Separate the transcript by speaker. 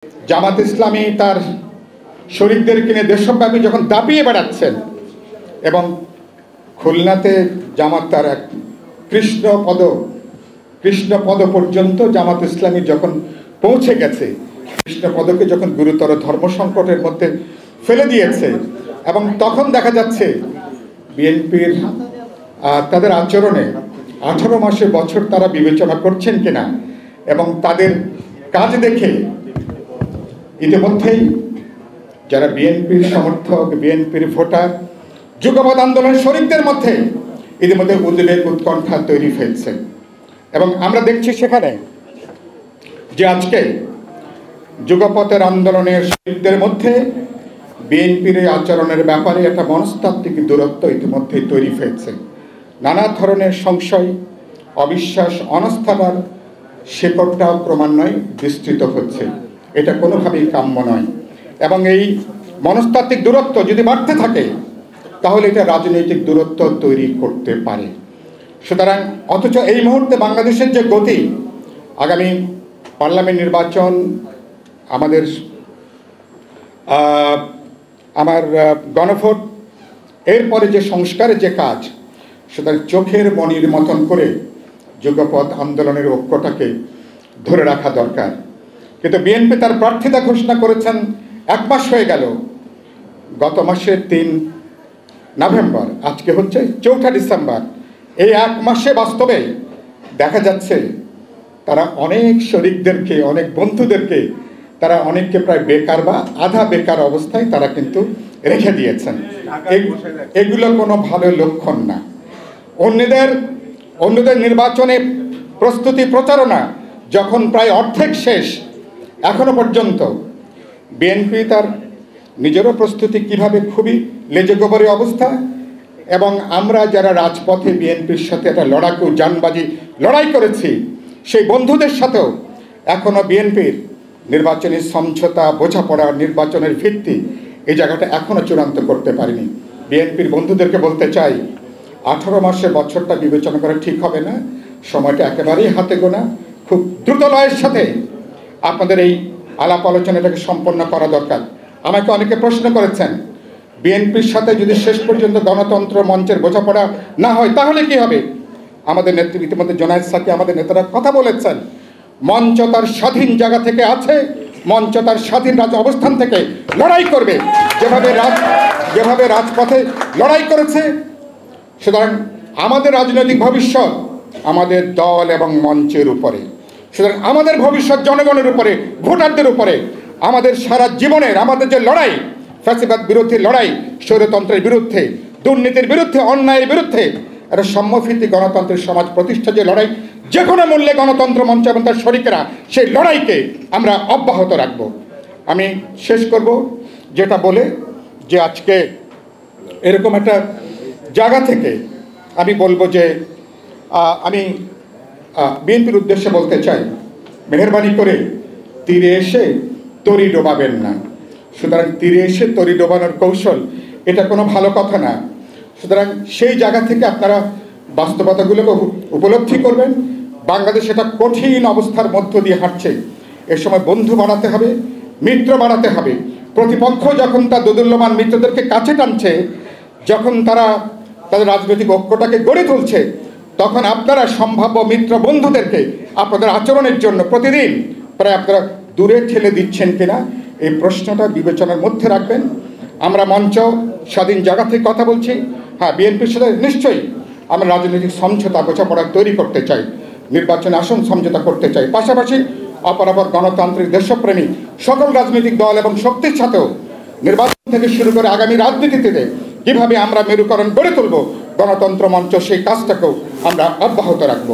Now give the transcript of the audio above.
Speaker 1: জামাত ইসলামী তার শরীকদের কিনে দেশব্যাপী যখন দাপিয়ে বেড়াচ্ছেন এবং খুলনাতে জামাত তার এক কৃষ্ণপদ পর্যন্ত জামাত ইসলামী যখন পৌঁছে গেছে, কৃষ্ণপদকে যখন গুরুতর ধর্ম সংকটের মধ্যে ফেলে দিয়েছে, এবং তখন দেখা যাচ্ছে বিএনপির তাদের আচরণে 18 মাসের বছর তারা বিবেচনা করছেন কিনা, এবং তাদের কাজ দেখে ইতিমধ্যেই যারা বিএনপির সমর্থক, বিএনপির ভোটার, যুগপৎ আন্দোলনের শরীকদের মধ্যে ইতিমধ্যে উদ্বেগ উৎকণ্ঠা তৈরি হয়েছে। এবং আমরা দেখছি সেখানে যে আজকে যুগপথের আন্দোলনের শরীকদের মধ্যে বিএনপির এই আচরণের ব্যাপারে একটা মনস্তাত্ত্বিক দূরত্ব ইতিমধ্যে তৈরি হয়েছে। নানা ধরনের সংশয়, অবিশ্বাস, অনাস্থার শেকড়টাও ক্রমান্বয়ে বিস্তৃত হচ্ছে। এটা কোনোভাবেই কাম্য নয়, এবং এই মনস্তাত্ত্বিক দূরত্ব যদি বাড়তে থাকে তাহলে এটা রাজনৈতিক দূরত্ব তৈরি করতে পারে। সুতরাং অথচ এই মুহূর্তে বাংলাদেশের যে গতি, আগামী পার্লামেন্ট নির্বাচন, আমার গণভোট, এরপরে যে সংস্কারের যে কাজ, সুতরাং চোখের মণির মতন করে যুগপৎ আন্দোলনের ঐক্যটাকে ধরে রাখা দরকার। কিন্তু বিএনপি তার প্রার্থিতা ঘোষণা করেছেন 1 মাস হয়ে গেল। গত মাসের 3 নভেম্বর, আজকে হচ্ছে 4 ডিসেম্বর। এই 1 মাসে বাস্তবে দেখা যাচ্ছে তারা অনেক শরীকদেরকে, অনেক বন্ধুদেরকে, তারা অনেককে প্রায় বেকার বা আধা বেকার অবস্থায় তারা কিন্তু রেখে দিয়েছেন। এগুলো কোনো ভালো লক্ষণ না। অন্যদের নির্বাচনে প্রস্তুতি প্রচারণা যখন প্রায় অর্ধেক শেষ, এখনো পর্যন্ত বিএনপি তার নিজেরও প্রস্তুতি কিভাবে খুবই লেজে গোবরে অবস্থা, এবং আমরা যারা রাজপথে বিএনপির সাথে একটা লড়াকু জানবাজি লড়াই করেছি, সেই বন্ধুদের সাথেও এখনও বিএনপির নির্বাচনী সমঝোতা, বোঝাপড়া, নির্বাচনের ভিত্তি, এই জায়গাটা এখনও চূড়ান্ত করতে পারিনি। বিএনপির বন্ধুদেরকে বলতে চাই, 18 মাসের বছরটা বিবেচনা করা ঠিক হবে না, সময়টা একেবারেই হাতে গোনা। খুব দ্রুত লয়ের সাথে আপনাদের এই আলাপ আলোচনাটাকে সম্পন্ন করা দরকার। আমাকে অনেকে প্রশ্ন করেছেন, বিএনপির সাথে যদি শেষ পর্যন্ত গণতন্ত্র মঞ্চের বোঝাপড়া না হয় তাহলে কি হবে? আমাদের নেতৃত্ব ইতিমধ্যে জোনায়েদ সাকি, আমাদের নেতারা কথা বলেছেন, মঞ্চ তার স্বাধীন জায়গা থেকে আছে, মঞ্চ তার স্বাধীন অবস্থান থেকে লড়াই করবে, যেভাবে রাজপথে লড়াই করেছে। সুতরাং আমাদের রাজনৈতিক ভবিষ্যৎ আমাদের দল এবং মঞ্চের উপরে। সুতরাং আমাদের ভবিষ্যৎ জনগণের উপরে, ভোটারদের উপরে। আমাদের সারা জীবনের আমাদের যে লড়াই, ফ্যাসিবাদ বিরোধী লড়াই, স্বৈরতন্ত্রের বিরুদ্ধে, দুর্নীতির বিরুদ্ধে, অন্যায়ের বিরুদ্ধে একটা সাম্যভিত্তিক গণতন্ত্রের সমাজ প্রতিষ্ঠা যে লড়াই, যে কোনো মূল্যে গণতন্ত্র মঞ্চ এবং তার শরিকেরা সেই লড়াইকে আমরা অব্যাহত রাখব। আমি শেষ করব যেটা বলে, যে আজকে এরকম একটা জায়গা থেকে আমি বলবো যে আমি বিএনপির উদ্দেশ্যে বলতে চাই, মেহেরবানি করে তীরে এসে তরি ডোবাবেন না। সুতরাং তীরে এসে তরি ডোবানোর কৌশল এটা কোনো ভালো কথা না। সুতরাং সেই জায়গা থেকে আপনারা বাস্তবতাগুলোকে উপলব্ধি করবেন। বাংলাদেশ এটা কঠিন অবস্থার মধ্য দিয়ে হাঁটছে। এ সময় বন্ধু বাড়াতে হবে, মিত্র বাড়াতে হবে। প্রতিপক্ষ যখন তার দোদুল্যমান মিত্রদেরকে কাছে টানছে, যখন তারা তাদের রাজনৈতিক ঐক্যটাকে গড়ে তুলছে, তখন আপনারা সম্ভাব্য মিত্র বন্ধুদেরকে আপনাদের আচরণের জন্য প্রতিদিন প্রায় আপনারা দূরে ঠেলে দিচ্ছেন কিনা, এই প্রশ্নটা বিবেচনার মধ্যে রাখবেন। আমরা মঞ্চ স্বাধীন জায়গা থেকে কথা বলছি। হ্যাঁ, বিএনপির সাথে নিশ্চয়ই আমরা রাজনৈতিক সমঝোতা, বোঝাপড়া তৈরি করতে চাই, নির্বাচনে আসন সমঝোতা করতে চাই। পাশাপাশি অপরাপর গণতান্ত্রিক, দেশপ্রেমী সকল রাজনৈতিক দল এবং শক্তির সাথেও নির্বাচন থেকে শুরু করে আগামী রাজনীতিতে কীভাবে আমরা মেরুকরণ গড়ে তুলব গণতন্ত্র মঞ্চ, সেই কাজটাকেও আমরা অব্যাহত রাখব।